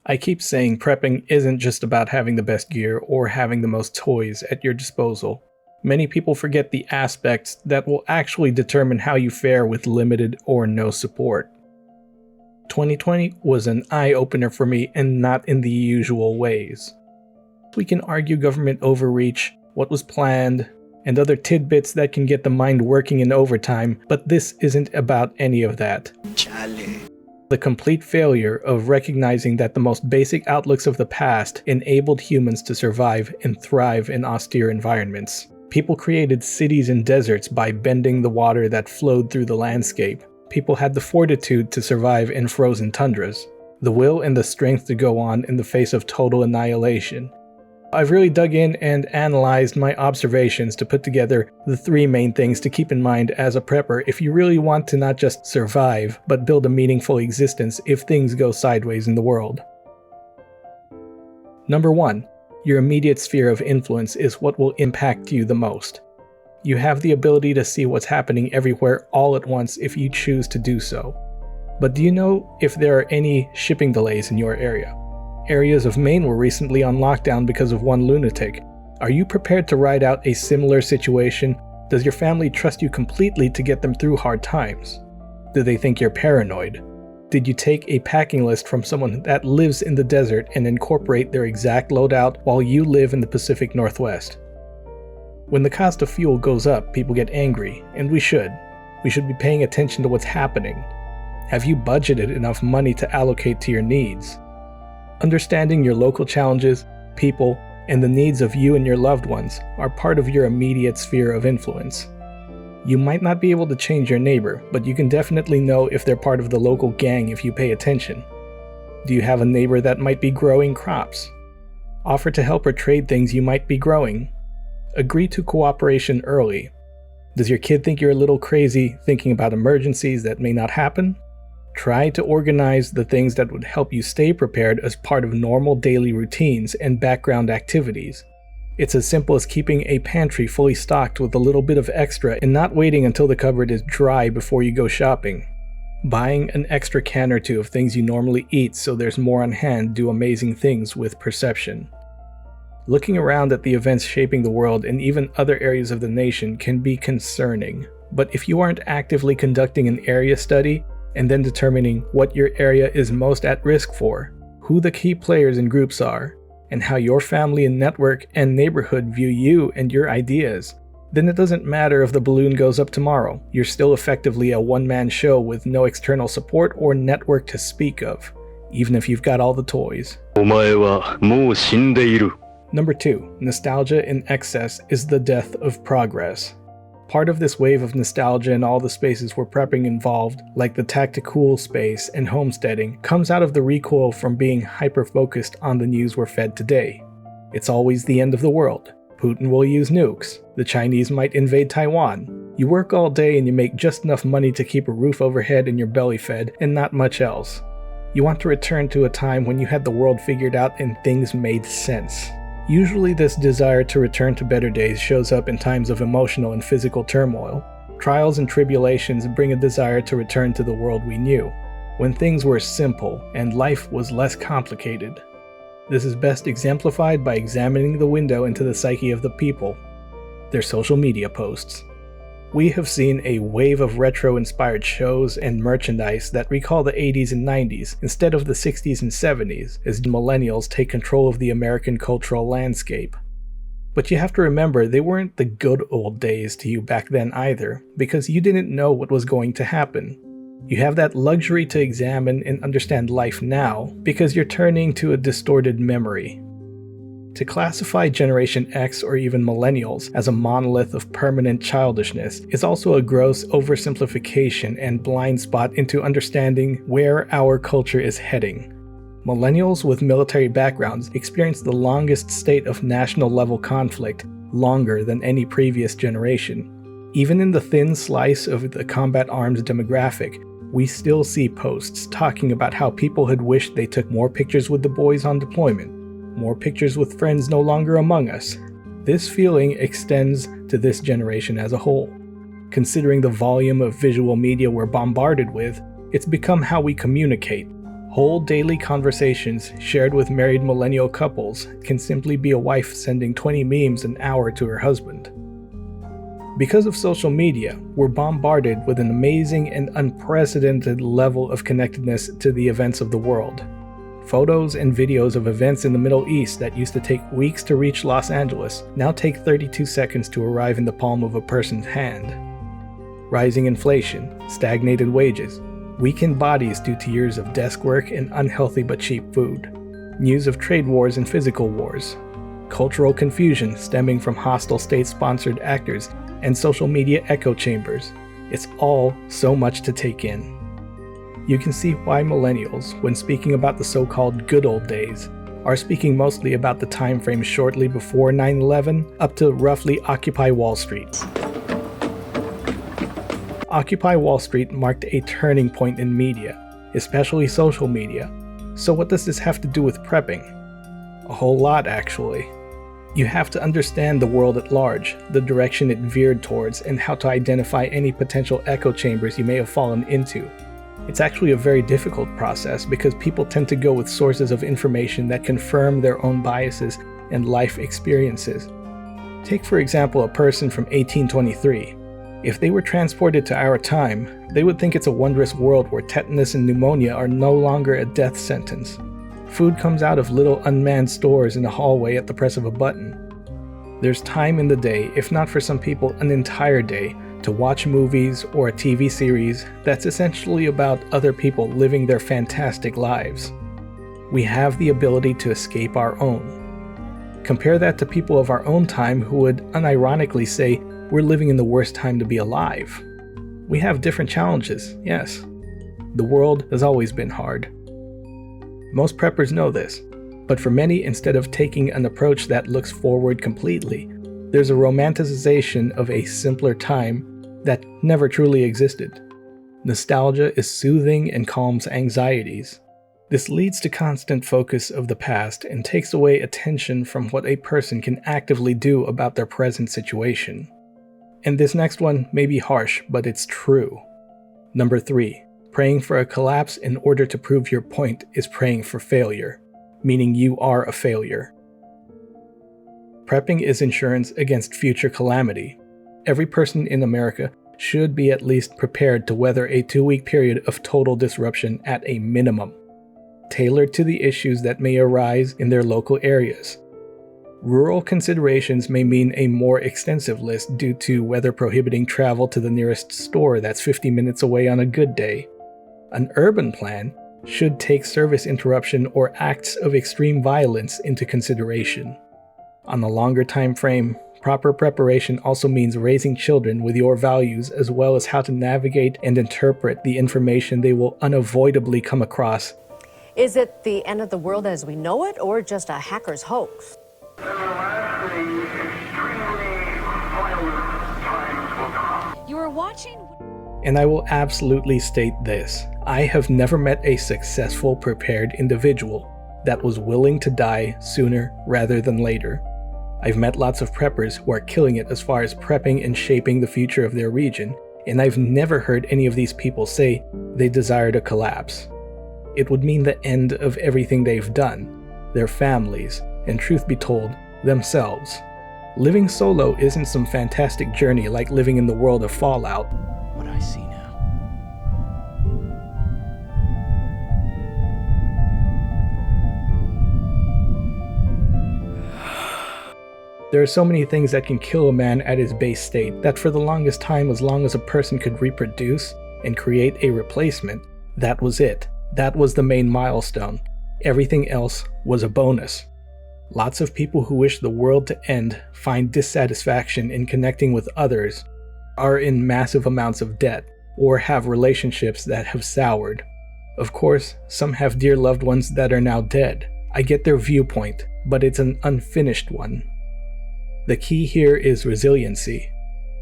I keep saying prepping isn't just about having the best gear or having the most toys at your disposal. Many people forget the aspects that will actually determine how you fare with limited or no support. 2020 was an eye-opener for me, and not in the usual ways. We can argue government overreach, what was planned, and other tidbits that can get the mind working in overtime, but this isn't about any of that. The complete failure of recognizing that the most basic outlooks of the past enabled humans to survive and thrive in austere environments. People created cities in deserts by bending the water that flowed through the landscape. People had the fortitude to survive in frozen tundras, the will and the strength to go on in the face of total annihilation. I've really dug in and analyzed my observations to put together the 3 main things to keep in mind as a prepper if you really want to not just survive, but build a meaningful existence if things go sideways in the world. Number 1. Your immediate sphere of influence is what will impact you the most. You have the ability to see what's happening everywhere all at once if you choose to do so. But do you know if there are any shipping delays in your area? Areas of Maine were recently on lockdown because of one lunatic. Are you prepared to ride out a similar situation? Does your family trust you completely to get them through hard times? Do they think you're paranoid? Did you take a packing list from someone that lives in the desert and incorporate their exact loadout while you live in the Pacific Northwest? When the cost of fuel goes up, people get angry, and we should. We should be paying attention to what's happening. Have you budgeted enough money to allocate to your needs? Understanding your local challenges, people, and the needs of you and your loved ones are part of your immediate sphere of influence. You might not be able to change your neighbor, but you can definitely know if they're part of the local gang if you pay attention. Do you have a neighbor that might be growing crops? Offer to help or trade things you might be growing. Agree to cooperation early. Does your kid think you're a little crazy thinking about emergencies that may not happen? Try to organize the things that would help you stay prepared as part of normal daily routines and background activities. It's as simple as keeping a pantry fully stocked with a little bit of extra and not waiting until the cupboard is dry before you go shopping. Buying an extra can or 2 of things you normally eat so there's more on hand do amazing things with perception. Looking around at the events shaping the world and even other areas of the nation can be concerning, but if you aren't actively conducting an area study, and then determining what your area is most at risk for, who the key players and groups are, and how your family and network and neighborhood view you and your ideas, then it doesn't matter if the balloon goes up tomorrow. You're still effectively a one-man show with no external support or network to speak of, even if you've got all the toys. Number 2. Nostalgia in excess is the death of progress. Part of this wave of nostalgia in all the spaces where prepping involved, like the tactical space and homesteading, comes out of the recoil from being hyper-focused on the news we're fed today. It's always the end of the world. Putin will use nukes. The Chinese might invade Taiwan. You work all day and you make just enough money to keep a roof overhead and your belly fed, and not much else. You want to return to a time when you had the world figured out and things made sense. Usually this desire to return to better days shows up in times of emotional and physical turmoil. Trials and tribulations bring a desire to return to the world we knew, when things were simple and life was less complicated. This is best exemplified by examining the window into the psyche of the people, their social media posts. We have seen a wave of retro-inspired shows and merchandise that recall the 80s and 90s instead of the 60s and 70s as millennials take control of the American cultural landscape. But you have to remember they weren't the good old days to you back then either, because you didn't know what was going to happen. You have that luxury to examine and understand life now because you're turning to a distorted memory. To classify Generation X or even millennials as a monolith of permanent childishness is also a gross oversimplification and blind spot into understanding where our culture is heading. Millennials with military backgrounds experience the longest state of national level conflict, longer than any previous generation. Even in the thin slice of the combat arms demographic, we still see posts talking about how people had wished they took more pictures with the boys on deployment. More pictures with friends no longer among us. This feeling extends to this generation as a whole. Considering the volume of visual media we're bombarded with, it's become how we communicate. Whole daily conversations shared with married millennial couples can simply be a wife sending 20 memes an hour to her husband. Because of social media, we're bombarded with an amazing and unprecedented level of connectedness to the events of the world. Photos and videos of events in the Middle East that used to take weeks to reach Los Angeles now take 32 seconds to arrive in the palm of a person's hand. Rising inflation, stagnated wages, weakened bodies due to years of desk work and unhealthy but cheap food, news of trade wars and physical wars, cultural confusion stemming from hostile state-sponsored actors and social media echo chambers. It's all so much to take in. You can see why millennials, when speaking about the so-called good old days, are speaking mostly about the time frame shortly before 9/11 up to roughly Occupy Wall Street. Occupy Wall Street marked a turning point in media, especially social media. So what does this have to do with prepping? A whole lot, actually. You have to understand the world at large, the direction it veered towards, and how to identify any potential echo chambers you may have fallen into. It's actually a very difficult process because people tend to go with sources of information that confirm their own biases and life experiences. Take for example a person from 1823. If they were transported to our time, they would think it's a wondrous world where tetanus and pneumonia are no longer a death sentence. Food comes out of little unmanned stores in a hallway at the press of a button. There's time in the day, if not for some people an entire day, to watch movies or a TV series that's essentially about other people living their fantastic lives. We have the ability to escape our own. Compare that to people of our own time who would unironically say, we're living in the worst time to be alive. We have different challenges, yes. The world has always been hard. Most preppers know this, but for many, instead of taking an approach that looks forward completely, there's a romanticization of a simpler time that never truly existed. Nostalgia is soothing and calms anxieties. This leads to constant focus of the past and takes away attention from what a person can actively do about their present situation. And this next one may be harsh, but it's true. Number 3. Praying for a collapse in order to prove your point is praying for failure, meaning you are a failure. Prepping is insurance against future calamity. Every person in America should be at least prepared to weather a 2-week period of total disruption at a minimum, tailored to the issues that may arise in their local areas. Rural considerations may mean a more extensive list due to weather prohibiting travel to the nearest store that's 50 minutes away on a good day. An urban plan should take service interruption or acts of extreme violence into consideration. On a longer time frame, proper preparation also means raising children with your values as well as how to navigate and interpret the information they will unavoidably come across. Is it the end of the world as we know it, or just a hacker's hoax? You are watching. And I will absolutely state this. I have never met a successful, prepared individual that was willing to die sooner rather than later. I've met lots of preppers who are killing it as far as prepping and shaping the future of their region, and I've never heard any of these people say they desire to collapse. It would mean the end of everything they've done, their families, and truth be told, themselves. Living solo isn't some fantastic journey like living in the world of Fallout. What I see now. There are so many things that can kill a man at his base state that for the longest time, as long as a person could reproduce and create a replacement, that was it. That was the main milestone. Everything else was a bonus. Lots of people who wish the world to end find dissatisfaction in connecting with others, are in massive amounts of debt, or have relationships that have soured. Of course, some have dear loved ones that are now dead. I get their viewpoint, but it's an unfinished one. The key here is resiliency.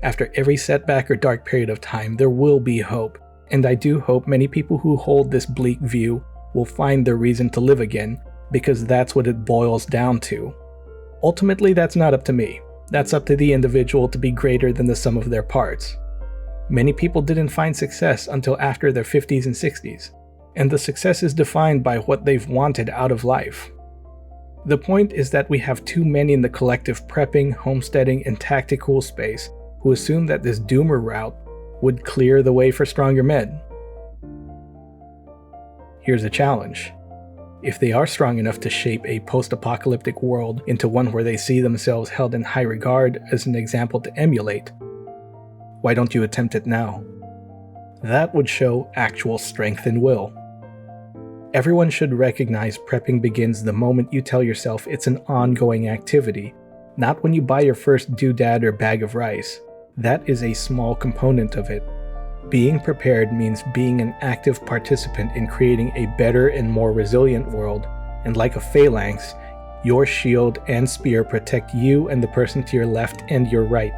After every setback or dark period of time, there will be hope, and I do hope many people who hold this bleak view will find their reason to live again, because that's what it boils down to. Ultimately, that's not up to me. That's up to the individual to be greater than the sum of their parts. Many people didn't find success until after their 50s and 60s. and the success is defined by what they've wanted out of life. The point is that we have too many in the collective prepping, homesteading, and tactical space who assume that this doomer route would clear the way for stronger men. Here's a challenge. If they are strong enough to shape a post-apocalyptic world into one where they see themselves held in high regard as an example to emulate, why don't you attempt it now? That would show actual strength and will. Everyone should recognize prepping begins the moment you tell yourself it's an ongoing activity, not when you buy your first doodad or bag of rice. That is a small component of it. Being prepared means being an active participant in creating a better and more resilient world, and like a phalanx, your shield and spear protect you and the person to your left and your right.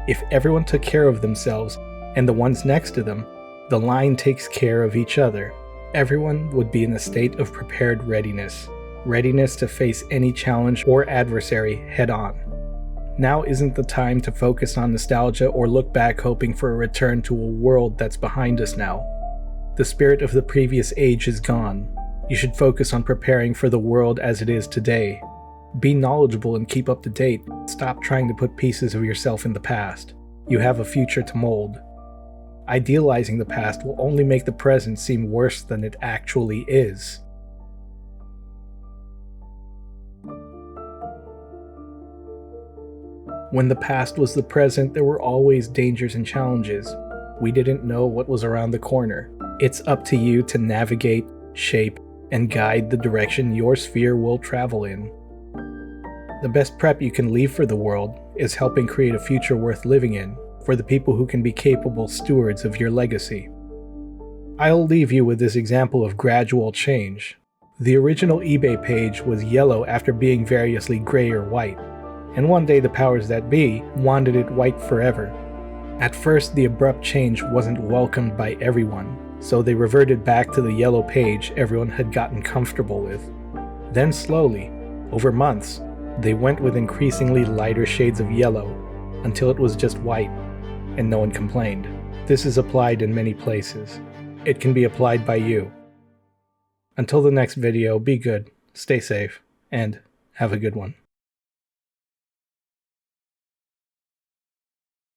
If everyone took care of themselves, and the ones next to them, the line takes care of each other. Everyone would be in a state of prepared readiness to face any challenge or adversary head-on. Now isn't the time to focus on nostalgia or look back hoping for a return to a world that's behind us now. The spirit of the previous age is gone. You should focus on preparing for the world as it is today. Be knowledgeable and keep up to date. Stop trying to put pieces of yourself in the past. You have a future to mold. Idealizing the past will only make the present seem worse than it actually is. When the past was the present, there were always dangers and challenges. We didn't know what was around the corner. It's up to you to navigate, shape, and guide the direction your sphere will travel in. The best prep you can leave for the world is helping create a future worth living in, for the people who can be capable stewards of your legacy. I'll leave you with this example of gradual change. The original eBay page was yellow after being variously gray or white, and one day the powers that be wanted it white forever. At first, the abrupt change wasn't welcomed by everyone, so they reverted back to the yellow page everyone had gotten comfortable with. Then slowly, over months, they went with increasingly lighter shades of yellow, until it was just white, and no one complained. This is applied in many places. It can be applied by you. Until the next video, be good, stay safe, and have a good one.